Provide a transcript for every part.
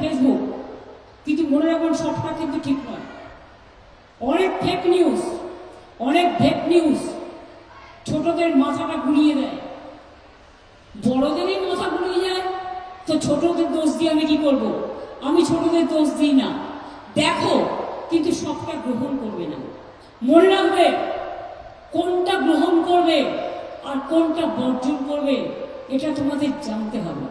Facebook, কিন্তু মনে রাখবেন সবটা কিন্তু ঠিক নয়। অনেক ফেক নিউজ ছোটদের মাথাটা ঘুরিয়ে দেয়, বড়দেরই মাথা ঘুরিয়ে যায়। তো ছোটদের দোষ দিয়ে আমি কি করব? আমি ছোটদের দোষ দিই না। দেখো, কিন্তু সবটা গ্রহণ করবে না। মনে রাখবে কোনটা গ্রহণ করবে আর কোনটা বর্জন করবে, এটা তোমাদের জানতে হবে।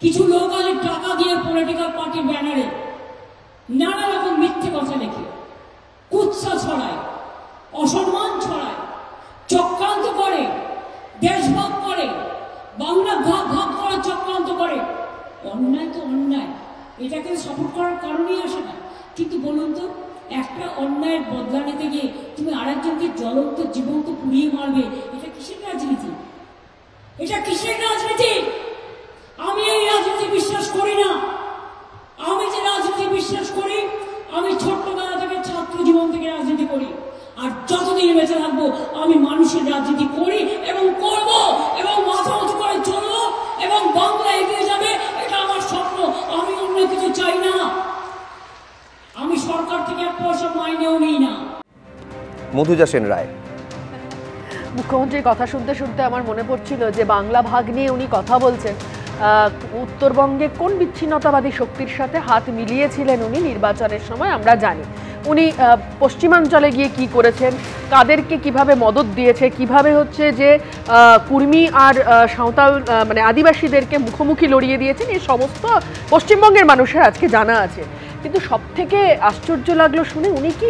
কিছু লোক আজ টাকা দিয়ে পলিটিক্যাল পার্টির ব্যানারে নানা রকম মিথ্যে কথা লেখে, কুৎসা ছড়ায়, অসম্মান ছড়ায়, চক্রান্ত করে, দেশভাগ করে, বাংলা ভাগ করার চক্রান্ত করে। অন্যায় তো অন্যায়, এটাকে সাপোর্ট করার কারণেই আসে না। কিন্তু বলুন তো, একটা অন্যায়ের বদলা নিতে গিয়ে তুমি আরেকজনকে জ্বলন্ত জীবন্ত পুড়িয়ে মারবে, এটা কিসের রাজনীতি? এটা কিসের রাজনীতি? আমি এই রাজনীতি বিশ্বাস করি না। আমি যে রাজনীতি বিশ্বাস করি, আমি ছোট্টবেলা থেকে ছাত্র জীবন থেকে রাজনীতি করি, আর যতদিন বেঁচে থাকবো আমি মানুষের রাজনীতি করি এবং করব, এবং মাথা উঁচু করে চলবো, এবং বাংলা এগিয়ে যাবে, এটা আমার স্বপ্ন। আমি অন্য কিছু চাই না। আমি সরকার থেকে এক পয়সা মাইনেও নিই না। মধুজা সেন রায়। মুখ্যমন্ত্রীর কথা শুনতে শুনতে আমার মনে পড়ছিল যে বাংলা ভাগ নিয়ে উনি কথা বলছেন। উত্তরবঙ্গে কোন বিচ্ছিন্নতাবাদী শক্তির সাথে হাত মিলিয়েছিলেন উনি নির্বাচনের সময় আমরা জানি। উনি পশ্চিমাঞ্চলে গিয়ে কি করেছেন, কাদেরকে কিভাবে মদত দিয়েছে, কিভাবে হচ্ছে যে কুর্মী আর সাঁওতাল মানে আদিবাসীদেরকে মুখোমুখি লড়িয়ে দিয়েছেন, এই সমস্ত পশ্চিমবঙ্গের মানুষের আজকে জানা আছে। কিন্তু সবথেকে আশ্চর্য লাগলো শুনে, উনি কি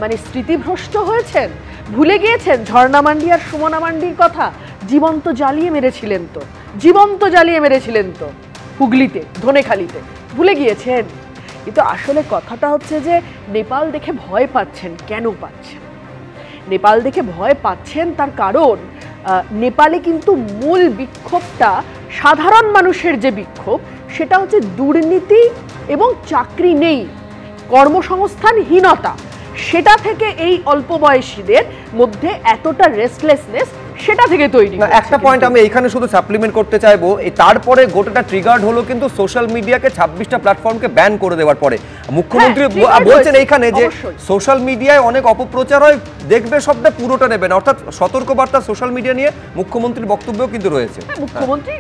মানে স্মৃতিভ্রষ্ট হয়েছেন, ভুলে গিয়েছেন ঝর্ণা মান্ডি আর সুমনা মান্ডির কথা? জীবন্ত জ্বালিয়ে মেরেছিলেন তো হুগলিতে, ধনেখালিতে, ভুলে গিয়েছেন। কিন্তু আসলে কথাটা হচ্ছে যে নেপাল দেখে ভয় পাচ্ছেন। কেন পাচ্ছেন? নেপাল দেখে ভয় পাচ্ছেন তার কারণ, নেপালে কিন্তু মূল বিক্ষোভটা সাধারণ মানুষের যে বিক্ষোভ, সেটা হচ্ছে দুর্নীতি এবং চাকরি নেই, কর্মসংস্থানহীনতা। সেটা থেকে এই অল্প বয়সীদের মধ্যে এতটা রেস্টলেসনেস, সেটা থেকে তৈরি। একটা পয়েন্ট আমি এইখানে শুধু সাপ্লিমেন্ট করতে চাইবো, তারপরে গোটাটা ট্রিগার্ড হলো কিন্তু সোশ্যাল মিডিয়াকে 26টা প্ল্যাটফর্মকে ব্যান করে দেওয়ার পরে। মুখ্যমন্ত্রী বলছেন এইখানে যে সোশ্যাল মিডিয়ায় অনেক অপপ্রচার হয়, দেখবে শব্দে পুরোটা নেবেন, অর্থাৎ সতর্কবার্তা সোশ্যাল মিডিয়া নিয়ে মুখ্যমন্ত্রীর বক্তব্যও কিন্তু রয়েছে। মুখ্যমন্ত্রী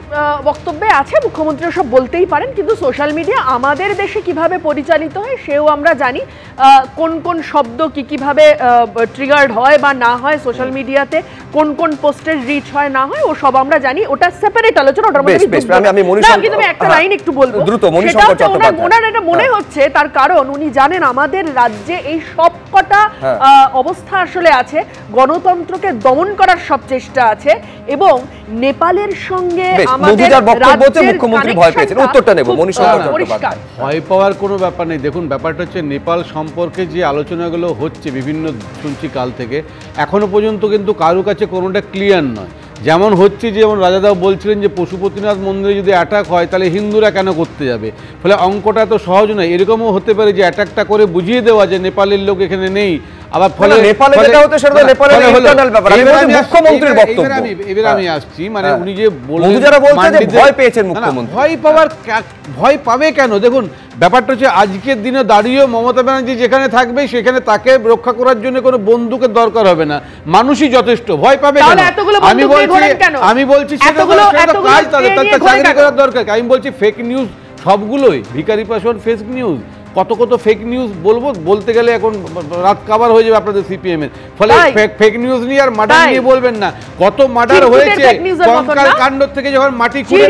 বক্তব্যে আছে, মুখ্যমন্ত্রী সব বলতেই পারেন, কিন্তু সোশ্যাল মিডিয়া আমাদের দেশে কিভাবে পরিচালিত হয় সেও আমরা জানি। কোন কোন শব্দ কিভাবে ট্রিগার্ড হয় বা না হয় সোশ্যাল মিডিয়াতে, কোন কোন পোস্টের রিচ হয় না হয়, ও সব আমরা জানি। ওটা সেপারেট আলোচনা, ওটার মধ্যে কিন্তু আমি একটা লাইন একটু বলবো। ওনার এটা মনে হচ্ছে তার কারণ উনি জানেন আমাদের রাজ্যে এই সবকটা অবস্থা আসলে আছে, গণতন্ত্রকে দমন করার সব চেষ্টা আছে, এবং নেপালের সঙ্গে আমাদের মুখ্যমন্ত্রী ভয় পেয়েছেন। উত্তরটা নেব। ভয় পাওয়ার কোনো ব্যাপার নেই। দেখুন, ব্যাপারটা হচ্ছে নেপাল সম্পর্কে যে আলোচনাগুলো হচ্ছে বিভিন্ন শুনছি কাল থেকে, এখনো পর্যন্ত কিন্তু কারো কাছে কোনোটা ক্লিয়ার নয়। যেমন হচ্ছে, যেমন রাজাদাও বলছিলেন যে পশুপতিনাথ মন্দিরে যদি অ্যাটাক হয় তাহলে হিন্দুরা কেন করতে যাবে, ফলে অঙ্কটা এত সহজ নয়। এরকমও হতে পারে যে অ্যাটাকটা করে বুঝিয়ে দেওয়া যে নেপালের লোক এখানে নেই, আবার ফলে এবার আমি আসছি, মানে উনি যে ভয় পাবে কেন? দেখুন, ব্যাপারটা হচ্ছে আজকের দিনে দাঁড়িয়েও মমতা ব্যানার্জি যেখানে থাকবে সেখানে তাকে রক্ষা করার জন্য কোনো বন্দুকের দরকার হবে না, মানুষই যথেষ্ট। ভয় পাবে কেন? আমি বলছি আমি বলছি ফেক নিউজ সবগুলোই, ভিখারি পাশওয়ার্ড ফেক নিউজ, কত কত ফেক নিউজ বলতে গেলে এখন রাত কাবার হয়ে যাবে আপনাদের সিপিএম এর। ফলে ফেক নিউজ নিয়ে আর মার্ডার নিয়ে বলবেন না। কত মার্ডার হয়েছে কঙ্কাল কাণ্ড থেকে, যখন মাটি খুঁড়ে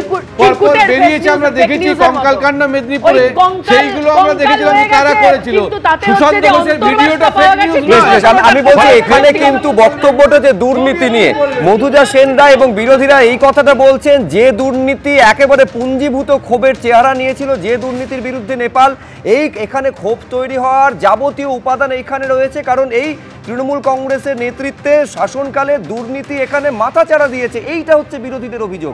বেরিয়েছে আমরা দেখেছি কঙ্কাল কাণ্ড মেদিনীপুরে, সেইগুলো আমরা দেখেছিলাম কারা করেছিল। সুশান্ত ঘোষের ভিডিওটা ফেক নিউজ। আমি বলছি এখানে কিন্তু বক্তব্যটা যে দুর্নীতি নিয়ে, মধুজা সেন রায় এবং বিরোধীরা এই কথাটা বলছেন যে দুর্নীতি একেবারে পুঞ্জীভূত ক্ষোভের চেহারা নিয়েছিল, যে দুর্নীতির বিরুদ্ধে নেপাল, এই এখানে ক্ষোভ তৈরি হওয়ার যাবতীয় উপাদান এইখানে রয়েছে। কারণ এই তৃণমূল কংগ্রেসের নেতৃত্বে শাসনকালে দুর্নীতি এখানে মাথাচাড়া দিয়েছে, এইটা হচ্ছে বিরোধীদের অভিযোগ।